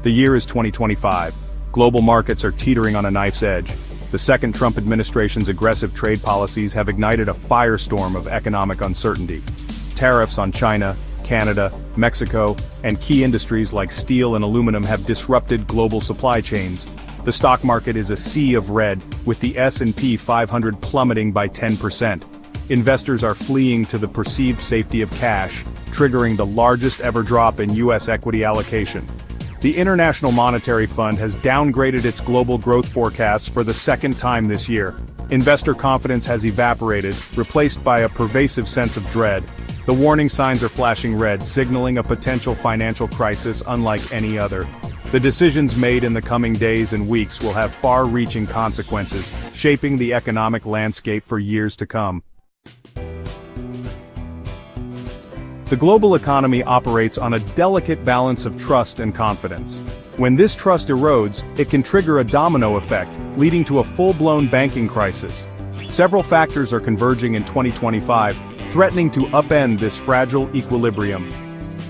The year is 2025. Global markets are teetering on a knife's edge. The second Trump administration's aggressive trade policies have ignited a firestorm of economic uncertainty. Tariffs on China, Canada, Mexico, and key industries like steel and aluminum have disrupted global supply chains. The stock market is a sea of red, with the S&P 500 plummeting by 10%. Investors are fleeing to the perceived safety of cash, triggering the largest ever drop in U.S. equity allocation. The International Monetary Fund has downgraded its global growth forecasts for the second time this year. Investor confidence has evaporated, replaced by a pervasive sense of dread. The warning signs are flashing red, signaling a potential financial crisis unlike any other. The decisions made in the coming days and weeks will have far-reaching consequences, shaping the economic landscape for years to come. The global economy operates on a delicate balance of trust and confidence. When this trust erodes, it can trigger a domino effect, leading to a full-blown banking crisis. Several factors are converging in 2025, threatening to upend this fragile equilibrium.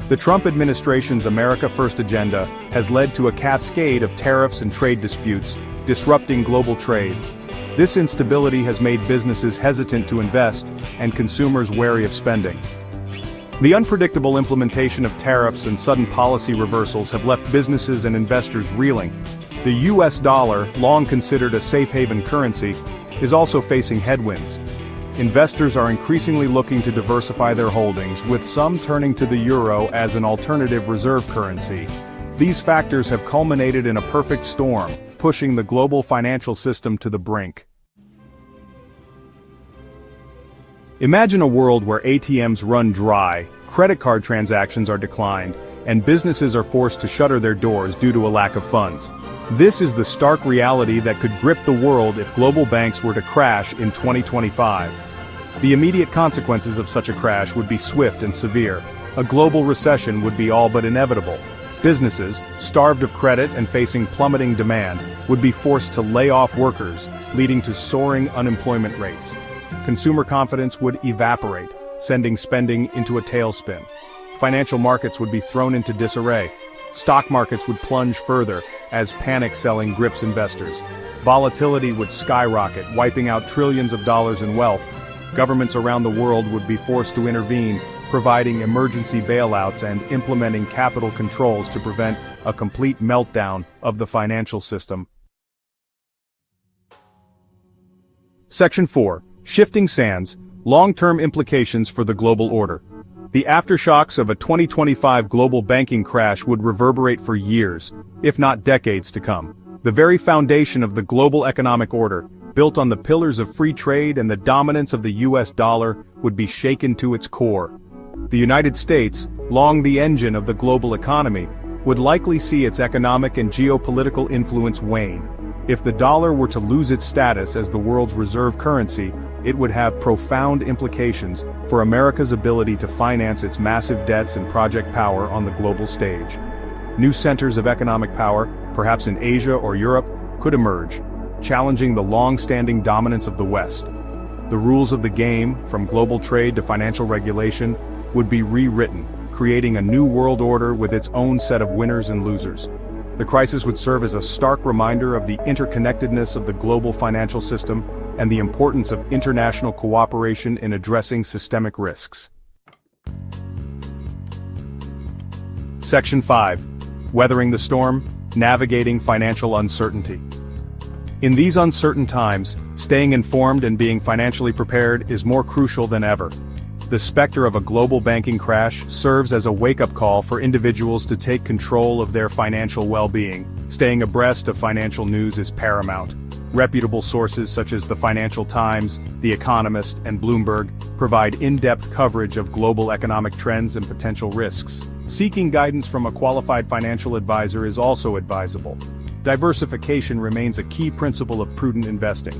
The Trump administration's America First agenda has led to a cascade of tariffs and trade disputes, disrupting global trade. This instability has made businesses hesitant to invest and consumers wary of spending. The unpredictable implementation of tariffs and sudden policy reversals have left businesses and investors reeling. The US dollar, long considered a safe haven currency, is also facing headwinds. Investors are increasingly looking to diversify their holdings, with some turning to the euro as an alternative reserve currency. These factors have culminated in a perfect storm, pushing the global financial system to the brink. Imagine a world where ATMs run dry, credit card transactions are declined, and businesses are forced to shutter their doors due to a lack of funds. This is the stark reality that could grip the world if global banks were to crash in 2025. The immediate consequences of such a crash would be swift and severe. A global recession would be all but inevitable. Businesses, starved of credit and facing plummeting demand, would be forced to lay off workers, leading to soaring unemployment rates. Consumer confidence would evaporate, sending spending into a tailspin. Financial markets would be thrown into disarray. Stock markets would plunge further, as panic selling grips investors. Volatility would skyrocket, wiping out trillions of dollars in wealth. Governments around the world would be forced to intervene, providing emergency bailouts and implementing capital controls to prevent a complete meltdown of the financial system. Section 4. Shifting sands, long-term implications for the global order. The aftershocks of a 2025 global banking crash would reverberate for years, if not decades to come. The very foundation of the global economic order, built on the pillars of free trade and the dominance of the US dollar, would be shaken to its core. The United States, long the engine of the global economy, would likely see its economic and geopolitical influence wane. If the dollar were to lose its status as the world's reserve currency, it would have profound implications for America's ability to finance its massive debts and project power on the global stage. New centers of economic power, perhaps in Asia or Europe, could emerge, challenging the long-standing dominance of the West. The rules of the game, from global trade to financial regulation, would be rewritten, creating a new world order with its own set of winners and losers. The crisis would serve as a stark reminder of the interconnectedness of the global financial system and the importance of international cooperation in addressing systemic risks. Section 5. Weathering the storm, navigating financial uncertainty. In these uncertain times, staying informed and being financially prepared is more crucial than ever. The specter of a global banking crash serves as a wake-up call for individuals to take control of their financial well-being. Staying abreast of financial news is paramount. Reputable sources such as the Financial Times, The Economist, and Bloomberg provide in-depth coverage of global economic trends and potential risks. Seeking guidance from a qualified financial advisor is also advisable. Diversification remains a key principle of prudent investing.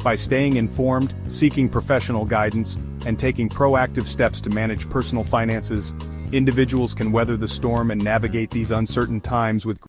By staying informed, seeking professional guidance, and taking proactive steps to manage personal finances, individuals can weather the storm and navigate these uncertain times with